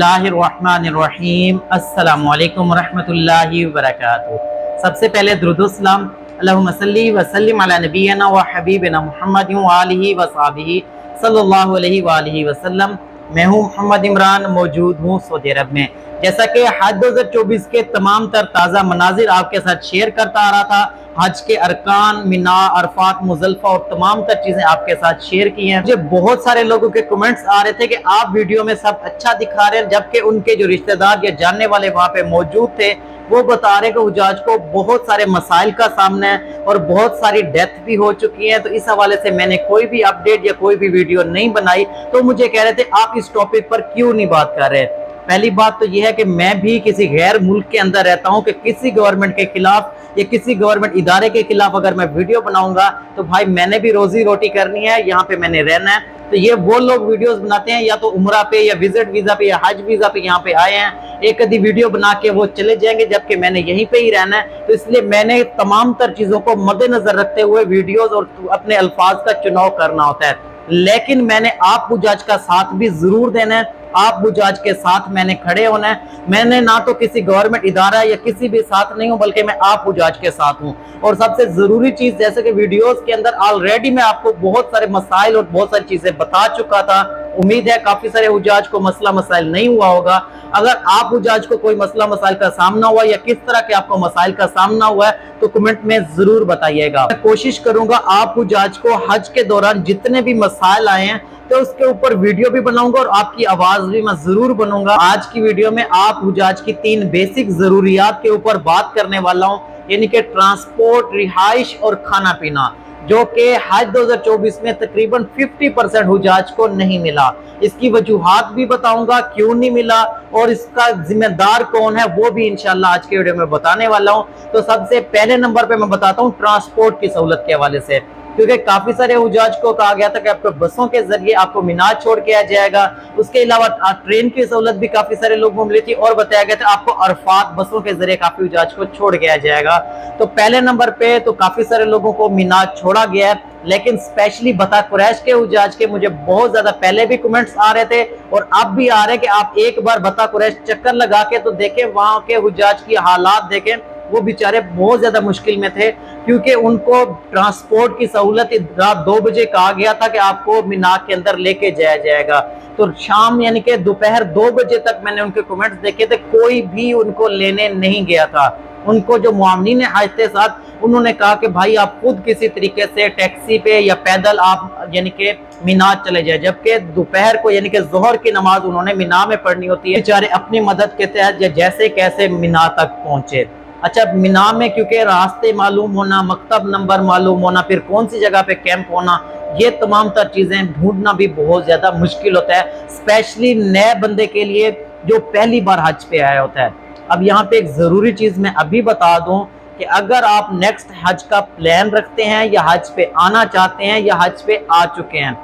बिस्मिल्लाहिर्रहमानिर्रहीम। अस्सलामु अलैकुम रहमतुल्लाहि व बरकातुहू। सबसे पहले दुरूद सलाम अल्लाहुम्मा सल्ली व सल्लिम अला नबीना व हबीबिना मुहम्मद व आलिहि व सहाबिही सल्लल्लाहु अलैहि व आलिहि वसल्लम। मैं हूँ मोहम्मद इमरान, मौजूद हूँ सऊदी अरब में। जैसा कि हज 2024 के तमाम तर ताज़ा मनाजिर आपके साथ शेयर करता आ रहा था, हज के अरकान, मिना, अरफात, मुज़ल्फ़ा और तमाम तर चीज़ें आपके साथ शेयर की हैं। मुझे बहुत सारे लोगों के कमेंट्स आ रहे थे कि आप वीडियो में सब अच्छा दिखा रहे हैं, जबकि उनके जो रिश्तेदार या जानने वाले वहाँ पे मौजूद थे वो बता रहे कि हुज्जाज को बहुत सारे मसाइल का सामना है और बहुत सारी डेथ भी हो चुकी है। तो इस हवाले से मैंने कोई भी अपडेट या कोई भी वीडियो नहीं बनाई। तो मुझे कह रहे थे आप इस टॉपिक पर क्यों नहीं बात कर रहे। पहली बात तो यह है कि मैं भी किसी गैर मुल्क के अंदर रहता हूं कि किसी गवर्नमेंट के खिलाफ या किसी गवर्नमेंट इदारे के खिलाफ अगर मैं वीडियो बनाऊंगा तो भाई मैंने भी रोजी रोटी करनी है, यहाँ पे मैंने रहना है। तो ये वो लोग वीडियोस बनाते हैं या तो उम्रा पे या विजिट वीजा पे या हज वीजा पे यहाँ पे आए हैं, एक आधी वीडियो बना के वो चले जाएंगे, जबकि मैंने यहीं पे ही रहना है। तो इसलिए मैंने तमाम तर चीजों को मद्देनजर रखते हुए वीडियोस और अपने अल्फाज का चुनाव करना होता है। लेकिन मैंने आप हुज्जाज का साथ भी जरूर देना है, आप हुज्जाज के साथ मैंने खड़े होना है। मैंने ना तो किसी गवर्नमेंट इदारा या किसी भी साथ नहीं हूं, बल्कि मैं आप हुज्जाज के साथ हूं। और सबसे जरूरी चीज, जैसे कि वीडियोस के अंदर ऑलरेडी मैं आपको बहुत सारे मसाइल और बहुत सारी चीजें बता चुका था। उम्मीद है काफी सारे हुज्जाज को मसला मसाइल नहीं हुआ होगा। अगर आप हुज्जाज को कोई मसला मसाइल का सामना हुआ या किस तरह के आपको मसाइल का सामना हुआ है तो कमेंट में जरूर बताइएगा। मैं कोशिश करूंगा आप हुज्जाज को हज के दौरान जितने भी मसाइल आए हैं तो उसके ऊपर वीडियो भी बनाऊंगा और आपकी आवाज भी मैं जरूर बनूंगा। आज की वीडियो में आप हुज्जाज की 3 बेसिक जरूरियात के ऊपर बात करने वाला हूं, यानी कि ट्रांसपोर्ट, रिहाइश और खाना पीना, जो कि हज 2024 में तकरीबन 50% हुज्जाज को नहीं मिला। इसकी वजूहात भी बताऊंगा क्यों नहीं मिला और इसका जिम्मेदार कौन है वो भी इंशाल्लाह आज के वीडियो में बताने वाला हूं। तो सबसे पहले नंबर पे मैं बताता हूं ट्रांसपोर्ट की सहूलत के हवाले से, क्योंकि काफी सारे हुज्जाज को कहा गया था कि आपको बसों के जरिए आपको मीना छोड़ के आ जाएगा। उसके अलावा ट्रेन की सहूलत भी काफी सारे लोगों को मिली थी और बताया गया था आपको अरफात बसों के जरिए काफी हुज्जाज को छोड़ के आ जाएगा। तो पहले नंबर पे तो काफी सारे लोगों को मीना छोड़ा गया है, लेकिन स्पेशली बता कुरैश के हुज्जाज के मुझे बहुत ज्यादा पहले भी कमेंट्स आ रहे थे और अब भी आ रहे हैं कि आप एक बार बता कुरैश चक्कर लगा के तो देखें, वहां के हुज्जाज की हालात देखें। वो बेचारे बहुत ज्यादा मुश्किल में थे, क्योंकि उनको ट्रांसपोर्ट की सहूलत रात 2 बजे कहा गया था कि आपको मीना के अंदर लेके जाया जाएगा। तो शाम यानी कि दोपहर 2 बजे तक मैंने उनके कमेंट्स देखे थे, कोई भी उनको लेने नहीं गया था। उनको जो मुआवनीन हज थे साथ, उन्होंने कहा कि भाई आप खुद किसी तरीके से टैक्सी पे या पैदल आप यानी कि मीना चले जाए, जबकि दोपहर को यानी कि जोहर की नमाज उन्होंने मीना में पढ़नी होती है। बेचारे अपनी मदद के तहत जैसे कैसे मीना तक पहुंचे। अच्छा, मीना में क्योंकि रास्ते मालूम होना, मकतब नंबर मालूम होना, फिर कौन सी जगह पे कैंप होना, ये तमाम तर चीजें ढूंढना भी बहुत ज्यादा मुश्किल होता है, स्पेशली नए बंदे के लिए जो पहली बार हज पे आया होता है। अब यहाँ पे एक जरूरी चीज मैं अभी बता दूं कि अगर आप नेक्स्ट हज का प्लान रखते हैं या हज पे आना चाहते हैं या हज पे आ चुके हैं,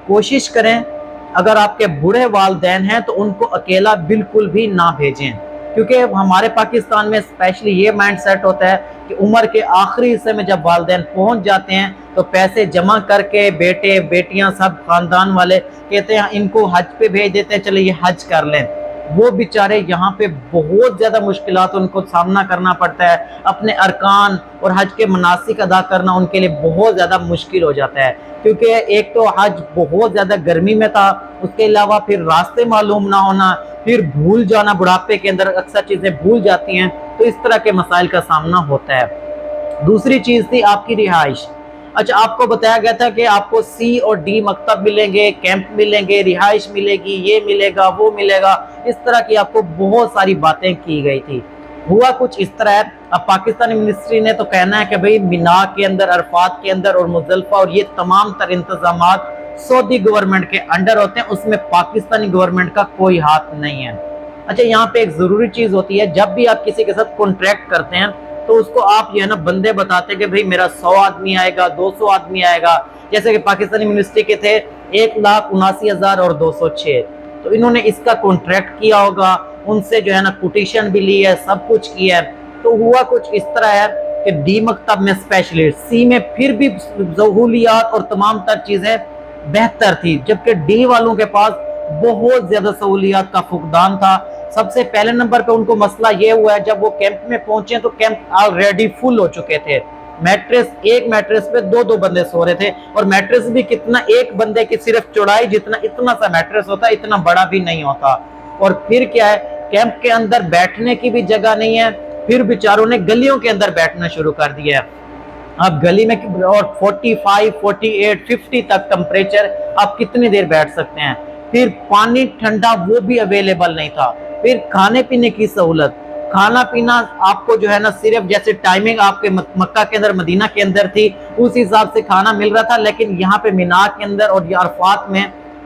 कोशिश करें अगर आपके बूढ़े वालिदैन हैं तो उनको अकेला बिल्कुल भी ना भेजें, क्योंकि हमारे पाकिस्तान में स्पेशली ये माइंड सेट होता है कि उम्र के आखिरी हिस्से में जब वालिदैन पहुंच जाते हैं तो पैसे जमा करके बेटे बेटियां सब खानदान वाले कहते हैं इनको हज पे भेज देते हैं, चले ये हज कर लें। वो बेचारे यहाँ पे बहुत ज्यादा मुश्किलात उनको सामना करना पड़ता है, अपने अरकान और हज के मनासिक अदा करना उनके लिए बहुत ज्यादा मुश्किल हो जाता है, क्योंकि एक तो हज बहुत ज्यादा गर्मी में था, उसके अलावा फिर रास्ते मालूम ना होना, फिर भूल जाना, बुढ़ापे के अंदर अक्सर चीजें भूल जाती हैं, तो इस तरह के मसाइल का सामना होता है। दूसरी चीज थी आपकी रिहाइश। अच्छा, आपको बताया गया था कि आपको सी और डी मकतब मिलेंगे, कैंप मिलेंगे, रिहाइश मिलेगी, ये मिलेगा, वो मिलेगा, इस तरह की आपको बहुत सारी बातें की गई थी। हुआ कुछ इस तरह है, अब पाकिस्तानी मिनिस्ट्री ने तो कहना है कि भाई मीना के अंदर, अरफात के अंदर और मुज़ल्फ़ा और ये तमाम तर इंतजामात सऊदी गवर्नमेंट के अंडर होते हैं, उसमें पाकिस्तानी गवर्नमेंट का कोई हाथ नहीं है। अच्छा, यहाँ पे एक जरूरी चीज होती है, जब भी आप किसी के साथ कॉन्ट्रैक्ट करते हैं तो उसको आप ये ना बंदे बताते हैं कि भाई मेरा 100 आदमी आएगा, 200 आदमी आएगा। जैसे कि पाकिस्तानी मिनिस्ट्री के थे 1,79,000 और 206, तो इन्होंने इसका कॉन्ट्रैक्ट किया होगा, उनसे जो है ना कोटेशन भी ली है, सब कुछ किया है। तो हुआ कुछ इस तरह है कि डी मकतब में स्पेशली, सी में फिर भी सहूलियात और तमाम तर चीजें बेहतर थी, जबकि डी वालों के पास बहुत ज्यादा सहूलियात का फुकदान था। सबसे पहले नंबर पे उनको मसला ये हुआ है, जब वो कैंप में पहुंचे तो कैंप ऑलरेडी फुल हो चुके थे। मैट्रेस, एक मैट्रेस पे दो दो बंदे सो रहे थे, और मैट्रेस भी कितना, एक बंदे की सिर्फ चौड़ाई जितना, इतना सा मैट्रेस होता है, इतना बड़ा भी नहीं होता। और फिर क्या है, कैंप के अंदर बैठने की भी जगह नहीं है, फिर बेचारों ने गलियों के अंदर बैठना शुरू कर दिया है। आप गली में, और 45, 48, 50 तक टेम्परेचर, आप कितनी देर बैठ सकते हैं। फिर पानी ठंडा वो भी अवेलेबल नहीं था। फिर खाने पीने की सहूलत, खाना पीना आपको जो है ना, सिर्फ जैसे टाइमिंग आपके मक्का के अंदर, मदीना के अंदर थी, उस हिसाब से खाना मिल रहा था। लेकिन यहाँ पे मीना के अंदर और अरफात में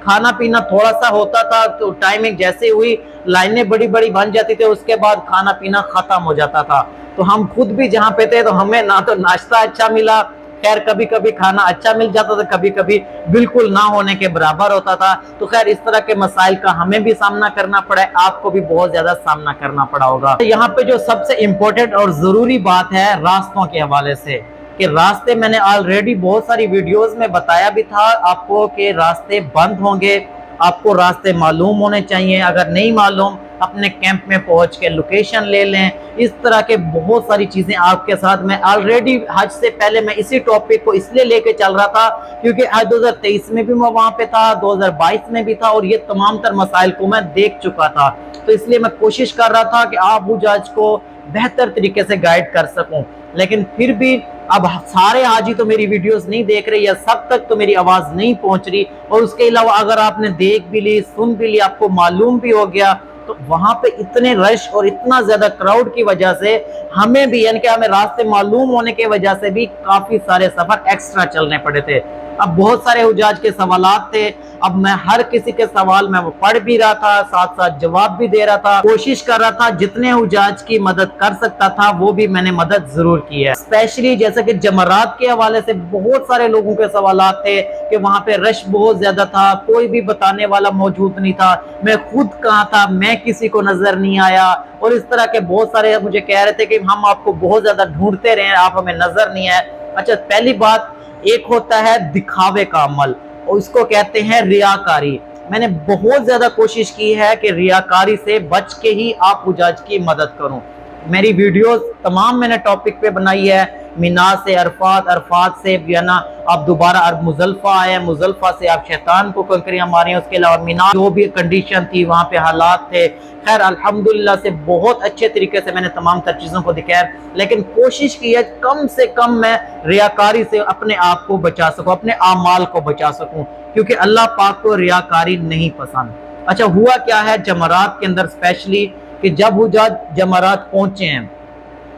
खाना पीना थोड़ा सा होता था, तो टाइमिंग जैसे हुई, लाइनें बड़ी बड़ी बन जाती थी, उसके बाद खाना पीना खत्म हो जाता था। तो हम खुद भी जहाँ पे थे, तो हमें ना तो नाश्ता अच्छा मिला, खैर कभी कभी खाना अच्छा मिल जाता था, कभी कभी बिल्कुल ना होने के बराबर होता था। तो खैर इस तरह के मसाइल का हमें भी सामना करना पड़ा है, आपको भी बहुत ज्यादा सामना करना पड़ा होगा। यहाँ पे जो सबसे इम्पोर्टेंट और जरूरी बात है रास्तों के हवाले से, कि रास्ते, मैंने ऑलरेडी बहुत सारी वीडियोस में बताया भी था आपको कि रास्ते बंद होंगे, आपको रास्ते मालूम होने चाहिए। अगर नहीं मालूम, अपने कैंप में पहुंच के लोकेशन ले लें। इस तरह के बहुत सारी चीजें आपके साथ, मैं ऑलरेडी हज से पहले मैं इसी टॉपिक को इसलिए लेके चल रहा था क्योंकि आज 2023 में भी मैं वहां पे था, 2022 में भी था, और ये तमाम तर मसाइल को मैं देख चुका था। तो इसलिए मैं कोशिश कर रहा था कि आप हुज्जाज को बेहतर तरीके से गाइड कर सकूं। लेकिन फिर भी अब सारे हाजी तो मेरी वीडियोस नहीं देख रहे, या सब तक तो मेरी आवाज नहीं पहुंच रही। और उसके अलावा अगर आपने देख भी ली, सुन भी ली, आपको मालूम भी हो गया, तो वहां पे इतने रश और इतना ज्यादा क्राउड की वजह से हमें भी, यानी कि हमें रास्ते मालूम होने की वजह से भी काफी सारे सफर एक्स्ट्रा चलने पड़े थे। अब बहुत सारे हुज्जाज के सवालात थे, अब मैं हर किसी के सवाल में पढ़ भी रहा था, साथ साथ जवाब भी दे रहा था, कोशिश कर रहा था जितने हुज्जाज की मदद कर सकता था वो भी मैंने मदद जरूर की है। स्पेशली जैसे कि जमरात के हवाले से बहुत सारे लोगों के सवालात थे कि वहां पे रश बहुत ज्यादा था, कोई भी बताने वाला मौजूद नहीं था, मैं खुद कहाँ था, मैं किसी को नजर नहीं आया। और इस तरह के बहुत सारे मुझे कह रहे थे कि हम आपको बहुत ज्यादा ढूंढते रहे, आप हमें नजर नहीं आए। अच्छा, पहली बात, एक होता है दिखावे का अमल, और इसको कहते हैं रियाकारी। मैंने बहुत ज्यादा कोशिश की है कि रियाकारी से बच के ही आप हुज्जाज की मदद करूं। मेरी वीडियोस तमाम मैंने टॉपिक पे बनाई है, मीना से अरफात, अरफात से ना आप दोबारा मुजल्फा आए, मुजल्फा से आप शैतान को कंकरियां मारे, उसके अलावा मीना जो भी कंडीशन थी, वहां पे हालात थे, खैर अल्हम्दुलिल्लाह से बहुत अच्छे तरीके से मैंने तमाम तर चीज़ों को दिखाया। लेकिन कोशिश की है कम से कम मैं रियाकारी से अपने आप को बचा सकूं, अपने आमाल को बचा सकूं, क्योंकि अल्लाह पाक को रियाकारी नहीं पसंद। अच्छा, हुआ क्या है जमरात के अंदर स्पेशली, कि जब हुज्जाज जमरात पहुंचे हैं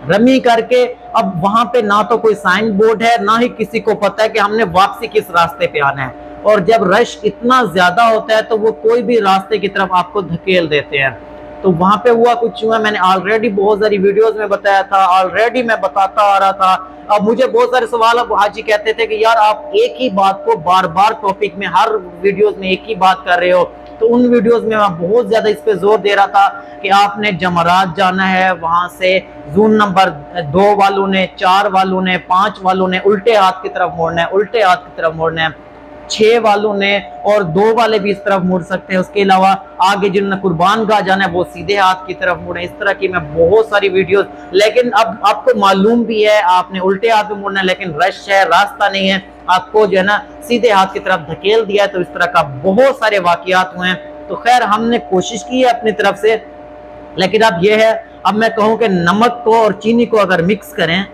रमी करके, अब वहां पे ना तो कोई साइन बोर्ड है, ना ही किसी को पता है कि हमने वापसी किस रास्ते पे आना है। और जब रश इतना ज्यादा होता है तो वो कोई भी रास्ते की तरफ आपको धकेल देते हैं। तो वहां पे हुआ कुछ हुआ, मैंने ऑलरेडी बहुत सारी वीडियोस में बताया था, ऑलरेडी मैं बताता आ रहा था। अब मुझे बहुत सारे सवाल, अब हाजी कहते थे कि यार आप एक ही बात को बार बार टॉपिक में, हर वीडियोस में एक ही बात कर रहे हो। तो उन वीडियोस में मैं बहुत ज्यादा इस पे जोर दे रहा था कि आपने जमरात जाना है, वहां से जून नंबर 2 वालों ने, 4 वालों ने, 5 वालों ने उल्टे हाथ की तरफ मोड़ना है, उल्टे हाथ की तरफ मोड़ना है, 6 वालों ने, और 2 वाले भी इस तरफ मुड़ सकते हैं। उसके अलावा आगे जिन्होंने कुर्बान गाह जाना है वो सीधे हाथ की तरफ मुड़े। इस तरह की मैं बहुत सारी वीडियोस, लेकिन अब आपको मालूम भी है आपने उल्टे हाथ में मुड़ना है, लेकिन रश है, रास्ता नहीं है, आपको जो है ना सीधे हाथ की तरफ धकेल दिया है। तो इस तरह का बहुत सारे वाकयात हुए हैं। तो खैर हमने कोशिश की है अपनी तरफ से, लेकिन अब यह है, अब मैं कहूँ कि नमक को और चीनी को अगर मिक्स करें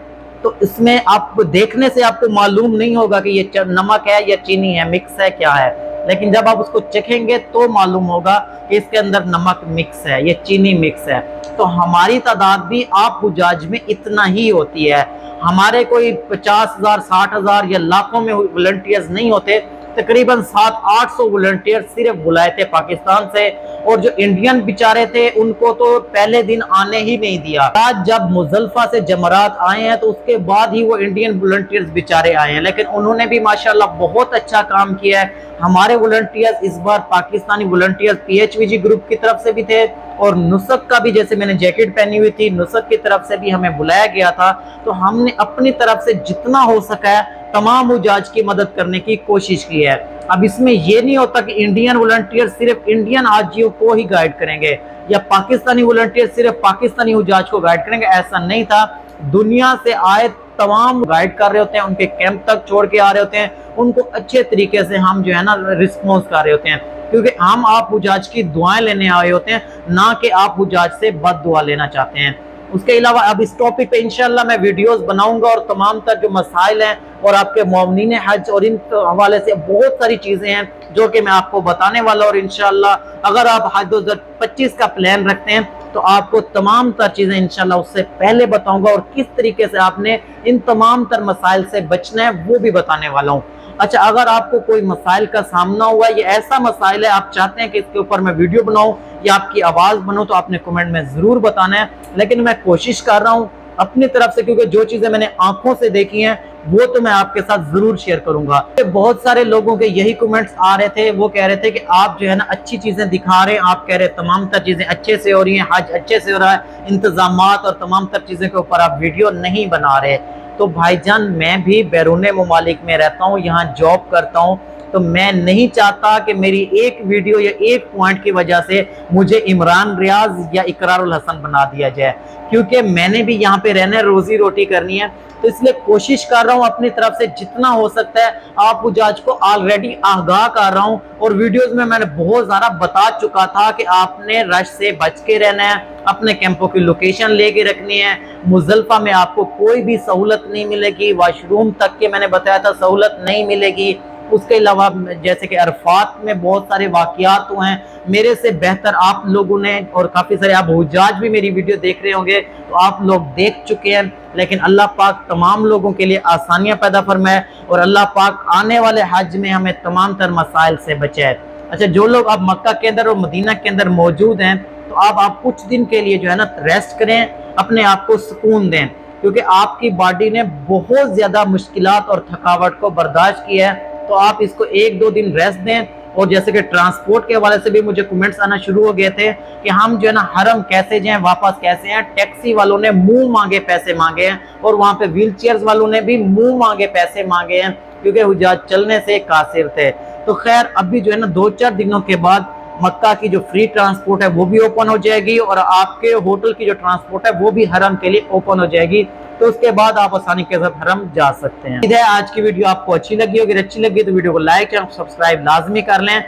तो इसमें आपको देखने से आपको मालूम नहीं होगा कि ये नमक है या चीनी है, मिक्स है, क्या है। लेकिन जब आप उसको चखेंगे तो मालूम होगा कि इसके अंदर नमक मिक्स है, ये चीनी मिक्स है। तो हमारी तादाद भी आप हुज्जाज में इतना ही होती है। हमारे कोई 50,000, 60,000 या लाखों में वॉलंटियर्स नहीं होते, तकरीबन 700-800 वॉलंटियर सिर्फ बुलाए थे पाकिस्तान से। और जो इंडियन बेचारे थे उनको तो पहले दिन आने ही नहीं दिया। आज जब मुजल्फा से जमरात आए हैं तो उसके बाद ही वो इंडियन वॉलंटियर्स बेचारे आए हैं, लेकिन उन्होंने भी माशाल्लाह बहुत अच्छा काम किया है। हमारे वॉलंटियर्स इस बार पाकिस्तानी वॉलंटियर्स PHVG ग्रुप की तरफ से भी थे, और नुसक का भी, जैसे मैंने जैकेट पहनी हुई थी, नुसक की तरफ से भी हमें बुलाया गया था। तो हमने अपनी तरफ से जितना हो सका है तमाम हुजाज की मदद करने की कोशिश की है। अब इसमें ये नहीं होता कि इंडियन वॉलंटियर सिर्फ इंडियन हाजियों को ही गाइड करेंगे या पाकिस्तानी वॉलंटियर सिर्फ पाकिस्तानी हुजाज को गाइड करेंगे, ऐसा नहीं था। दुनिया से आए तमाम गाइड कर रहे होते हैं, उनके कैंप तक छोड़ के आ रहे होते हैं, उनको अच्छे तरीके से हम जो है ना रिस्पॉन्स कर रहे होते हैं, क्योंकि हम आप हुजाज की दुआएं लेने आए होते हैं, ना कि आप हुजाज से बद दुआ लेना चाहते हैं। उसके अलावा अब इस टॉपिक पे इंशाल्लाह मैं वीडियोस बनाऊंगा और तमाम तर जो मसाइल हैं और आपके मोमिनीन हज और इन हवाले से बहुत सारी चीजें हैं जो कि मैं आपको बताने वाला हूं। और इंशाल्लाह अगर आप हज 2025 का प्लान रखते हैं तो आपको तमाम तर चीजें इंशाल्लाह उससे पहले बताऊंगा और किस तरीके से आपने इन तमाम तर मसाइल से बचना है वो भी बताने वाला हूँ। अच्छा, अगर आपको कोई मसाइल का सामना हुआ, ये ऐसा मसाइल है आप चाहते हैं कि इसके ऊपर मैं वीडियो बनाऊं या आपकी आवाज बनूं, तो आपने कमेंट में जरूर बताना है। लेकिन मैं कोशिश कर रहा हूं अपनी तरफ से, क्योंकि जो चीजें मैंने आंखों से देखी हैं वो तो मैं आपके साथ जरूर शेयर करूंगा। बहुत सारे लोगों के यही कमेंट्स आ रहे थे, वो कह रहे थे कि आप जो है ना अच्छी चीजें दिखा रहे हैं, आप कह रहे हैं तमाम तर चीजें अच्छे से हो रही हैं, हज अच्छे से हो रहा है, इंतजामात और तमाम तर चीजों के ऊपर आप वीडियो नहीं बना रहे। तो भाईजान, मैं भी बैरून मुमालिक में रहता हूँ, यहाँ जॉब करता हूँ, तो मैं नहीं चाहता कि मेरी एक वीडियो या एक पॉइंट की वजह से मुझे इमरान रियाज या इकरारुल हसन बना दिया जाए, क्योंकि मैंने भी यहाँ पे रहना है, रोजी रोटी करनी है। तो इसलिए कोशिश कर रहा हूँ अपनी तरफ से जितना हो सकता है, आप हुजाज को ऑलरेडी आगाह कर रहा हूँ और वीडियोस में मैंने बहुत ज़्यादा बता चुका था कि आपने रश से बच के रहना है, अपने कैंपों की लोकेशन लेके रखनी है। मुजल्फा में आपको कोई भी सहूलत नहीं मिलेगी, वॉशरूम तक के मैंने बताया था सहूलत नहीं मिलेगी। उसके अलावा जैसे कि अरफात में बहुत सारे वाकयात हुए हैं, मेरे से बेहतर आप लोगों ने और काफ़ी सारे आप हुजाज भी मेरी वीडियो देख रहे होंगे, तो आप लोग देख चुके हैं। लेकिन अल्लाह पाक तमाम लोगों के लिए आसानियां पैदा फरमाए और अल्लाह पाक आने वाले हज में हमें तमाम तर मसाइल से बचाए। अच्छा, जो लोग अब मक्का के अंदर और मदीना के अंदर मौजूद हैं, तो आप कुछ दिन के लिए जो है ना रेस्ट करें, अपने आप को सुकून दें, क्योंकि आपकी बॉडी ने बहुत ज़्यादा मुश्किलात और थकावट को बर्दाश्त किया है। तो आप इसको 1-2 दिन रेस्ट दें। और जैसे कि ट्रांसपोर्ट के हवाले से भी मुझे कमेंट्स आना शुरू हो गए थे कि हम जो है ना हरम कैसे जाएं, वापस कैसे आएं। टैक्सी वालों ने मुंह मांगे पैसे मांगे हैं और वहां पे व्हील चेयर्स वालों ने भी मुंह मांगे पैसे मांगे हैं, क्योंकि हुजाज चलने से कासिर थे। तो खैर, अभी जो है ना 2-4 दिनों के बाद मक्का की जो फ्री ट्रांसपोर्ट है वो भी ओपन हो जाएगी और आपके होटल की जो ट्रांसपोर्ट है वो भी हरम के लिए ओपन हो जाएगी। तो उसके बाद आप आसानी के साथ हरम जा सकते हैं। उम्मीद है आज की वीडियो आपको अच्छी लगी होगी। अच्छी लगी तो वीडियो को लाइक और सब्सक्राइब लाजमी कर लें।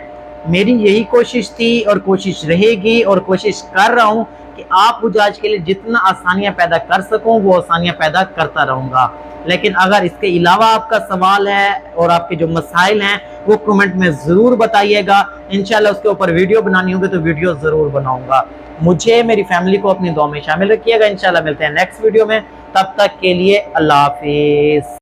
मेरी यही कोशिश थी और कोशिश रहेगी और कोशिश कर रहा हूँ कि आप हुजाज के लिए जितना आसानियाँ पैदा कर सकूँ वो आसानियाँ पैदा करता रहूँगा। लेकिन अगर इसके अलावा आपका सवाल है और आपके जो मसाइल हैं वो कमेंट में ज़रूर बताइएगा। इंशाल्लाह उसके ऊपर वीडियो बनानी होगी तो वीडियो ज़रूर बनाऊंगा। मुझे, मेरी फैमिली को अपनी दुआ में शामिल रखिएगा। इंशाल्लाह मिलते हैं नेक्स्ट वीडियो में, तब तक के लिए अल्लाह हाफिज़।